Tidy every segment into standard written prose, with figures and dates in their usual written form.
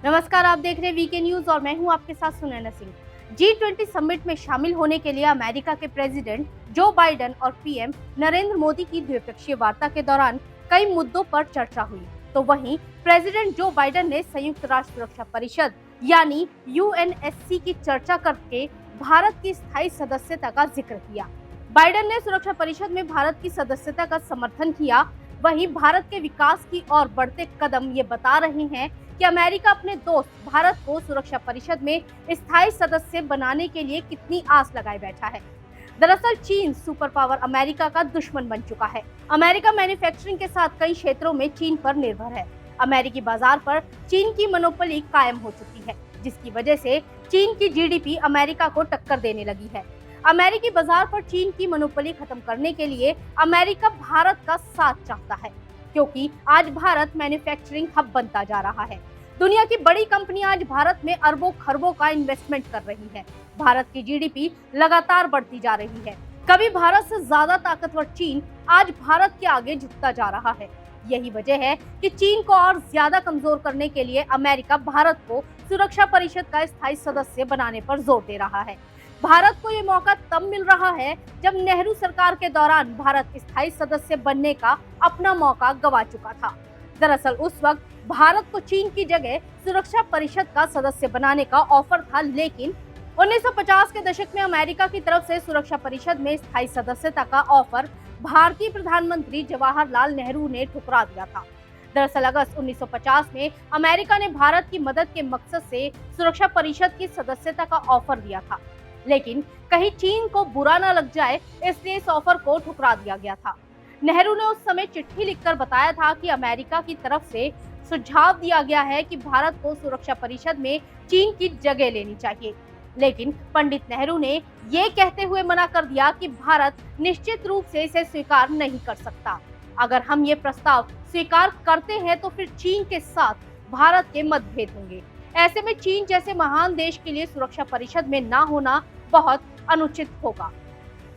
नमस्कार, आप देख रहे हैं वीके न्यूज और मैं हूं आपके साथ सुनैना सिंह। G20 समिट में शामिल होने के लिए अमेरिका के प्रेसिडेंट जो बाइडेन और पीएम नरेंद्र मोदी की द्विपक्षीय वार्ता के दौरान कई मुद्दों पर चर्चा हुई। तो वहीं प्रेसिडेंट जो बाइडेन ने संयुक्त राष्ट्र सुरक्षा परिषद यानी यूएनएससी की चर्चा करके भारत की स्थायी सदस्यता का जिक्र किया। बाइडेन ने सुरक्षा परिषद में भारत की सदस्यता का समर्थन किया। वहीं भारत के विकास की ओर बढ़ते कदम ये बता रहे हैं कि अमेरिका अपने दोस्त भारत को सुरक्षा परिषद में स्थायी सदस्य बनाने के लिए कितनी आस लगाए बैठा है। दरअसल चीन सुपर पावर अमेरिका का दुश्मन बन चुका है। अमेरिका मैन्युफैक्चरिंग के साथ कई क्षेत्रों में चीन पर निर्भर है। अमेरिकी बाजार पर चीन की मोनोपोली कायम हो चुकी है, जिसकी वजह से चीन की जीडीपी अमेरिका को टक्कर देने लगी है। अमेरिकी बाजार पर चीन की मोनोपोली खत्म करने के लिए अमेरिका भारत का साथ चाहता है, क्योंकि आज भारत मैन्युफैक्चरिंग हब बनता जा रहा है। दुनिया की बड़ी कंपनियां आज भारत में अरबों खरबों का इन्वेस्टमेंट कर रही है। भारत की जीडीपी लगातार बढ़ती जा रही है। कभी भारत से ज्यादा ताकतवर चीन आज भारत के आगे झुकता जा रहा है। यही वजह है कि चीन को और ज्यादा कमजोर करने के लिए अमेरिका भारत को सुरक्षा परिषद का स्थायी सदस्य बनाने पर जोर दे रहा है। भारत को ये मौका तब मिल रहा है जब नेहरू सरकार के दौरान भारत स्थायी सदस्य बनने का अपना मौका गंवा चुका था। दरअसल उस वक्त भारत को चीन की जगह सुरक्षा परिषद का सदस्य बनाने का ऑफर था, लेकिन 1950 के दशक में अमेरिका की तरफ से सुरक्षा परिषद में स्थायी सदस्यता का ऑफर भारतीय प्रधानमंत्री जवाहरलाल नेहरू ने ठुकरा दिया था। दरअसल अगस्त 1950 में अमेरिका ने भारत की मदद के मकसद से सुरक्षा परिषद की सदस्यता का ऑफर दिया था, लेकिन कहीं चीन को बुरा न लग जाए इसलिए इस ऑफर को ठुकरा दिया गया था। नेहरू ने उस समय चिट्ठी लिखकर बताया था कि अमेरिका की तरफ से सुझाव दिया गया है कि भारत को सुरक्षा परिषद में चीन की जगह लेनी चाहिए, लेकिन पंडित नेहरू ने ये कहते हुए मना कर दिया कि भारत निश्चित रूप से इसे स्वीकार नहीं कर सकता। अगर हम ये प्रस्ताव स्वीकार करते हैं तो फिर चीन के साथ भारत के मतभेद होंगे। ऐसे में चीन जैसे महान देश के लिए सुरक्षा परिषद में ना होना बहुत अनुचित होगा।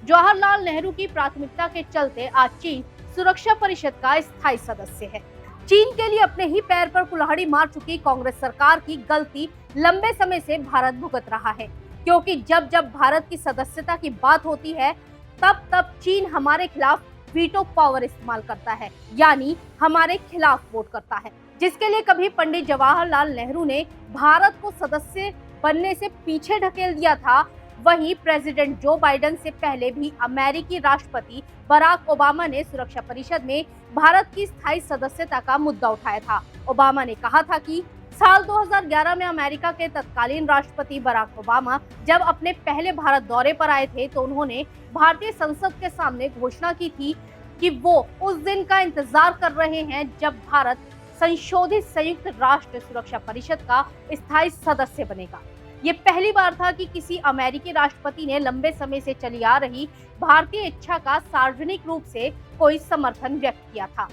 जवाहरलाल नेहरू की प्राथमिकता के चलते आज चीन सुरक्षा परिषद का स्थायी सदस्य है। चीन के लिए अपने ही पैर पर कुल्हाड़ी मार चुकी कांग्रेस सरकार की गलती लंबे समय से भारत भुगत रहा है, क्योंकि जब जब भारत की सदस्यता की बात होती है तब तब चीन हमारे खिलाफ वीटो पावर इस्तेमाल करता है, यानी हमारे खिलाफ वोट करता है, जिसके लिए कभी पंडित जवाहरलाल नेहरू ने भारत को सदस्य बनने से पीछे ढकेल दिया था, वहीं प्रेसिडेंट जो बाइडेन से पहले भी अमेरिकी राष्ट्रपति बराक ओबामा ने सुरक्षा परिषद में भारत की स्थायी सदस्यता का मुद्दा उठाया था। ओबामा ने कहा था कि साल 2011 में अमेरिका के तत्कालीन राष्ट्रपति बराक ओबामा जब अपने पहले भारत दौरे पर आए थे तो उन्होंने भारतीय संसद के सामने घोषणा की थी कि वो उस दिन का इंतजार कर रहे हैं जब भारत संशोधित संयुक्त राष्ट्र सुरक्षा परिषद का स्थायी सदस्य बनेगा। ये पहली बार था कि किसी अमेरिकी राष्ट्रपति ने लंबे समय से चली आ रही भारतीय इच्छा का सार्वजनिक रूप से कोई समर्थन व्यक्त किया था।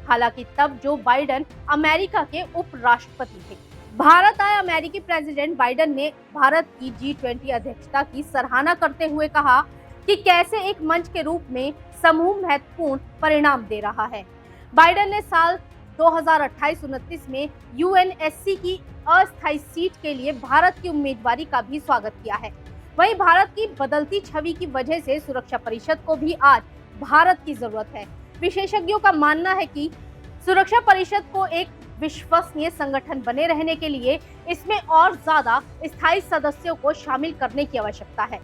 हालांकि तब जो बाइडेन अमेरिका के उपराष्ट्रपति थे। भारत आए अमेरिकी प्रेसिडेंट बाइडेन ने भारत की G20 अध्यक्षता की सराहना करते हुए कहा कि कैसे एक मंच के रूप में समूह महत्वपूर्ण परिणाम दे रहा है। बाइडेन ने साल 2028-29 में यूएनएससी की अस्थायी सीट के लिए भारत की उम्मीदवारी का भी स्वागत किया है। वहीं भारत की बदलती छवि की वजह से सुरक्षा परिषद को भी आज भारत की जरूरत है। विशेषज्ञों का मानना है कि सुरक्षा परिषद को एक विश्वसनीय संगठन बने रहने के लिए इसमें और ज्यादा स्थायी सदस्यों को शामिल करने की आवश्यकता है।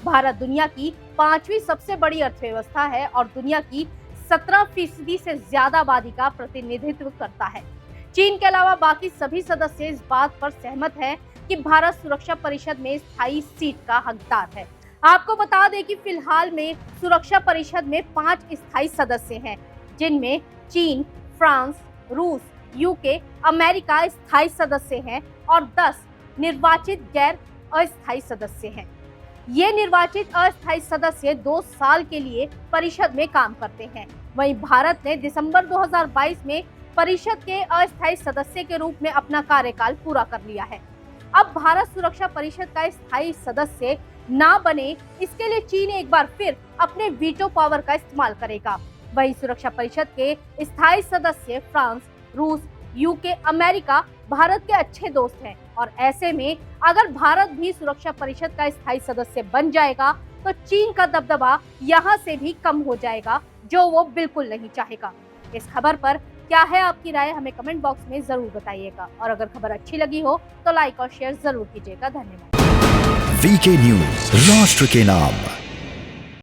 भारत दुनिया की 5वीं सबसे बड़ी अर्थव्यवस्था है और दुनिया की 17% से ज्यादा आबादी का प्रतिनिधित्व करता है। चीन के अलावा बाकी सभी सदस्य इस बात पर सहमत हैं कि भारत सुरक्षा परिषद में स्थायी सीट का हकदार है। आपको बता दें कि फिलहाल में सुरक्षा परिषद में 5 स्थायी सदस्य हैं, जिनमें चीन, फ्रांस, रूस, यूके, अमेरिका स्थायी सदस्य हैं और 10 निर्वाचित गैर अस्थायी सदस्य हैं। ये निर्वाचित अस्थायी सदस्य 2 साल के लिए परिषद में काम करते हैं। वहीं भारत ने दिसंबर 2022 में परिषद के अस्थायी सदस्य के रूप में अपना कार्यकाल पूरा कर लिया है। अब भारत सुरक्षा परिषद का स्थायी सदस्य ना बने, इसके लिए चीन एक बार फिर अपने वीटो पावर का इस्तेमाल करेगा। वहीं सुरक्षा परिषद के स्थायी सदस्य फ्रांस, रूस, यूके, अमेरिका भारत के अच्छे दोस्त हैं और ऐसे में अगर भारत भी सुरक्षा परिषद का स्थायी सदस्य बन जाएगा तो चीन का दबदबा यहाँ से भी कम हो जाएगा, जो वो बिल्कुल नहीं चाहेगा। इस खबर पर क्या है आपकी राय, हमें कमेंट बॉक्स में जरूर बताइएगा और अगर खबर अच्छी लगी हो तो लाइक और शेयर जरूर कीजिएगा। धन्यवाद। वीके न्यूज, राष्ट्र के नाम।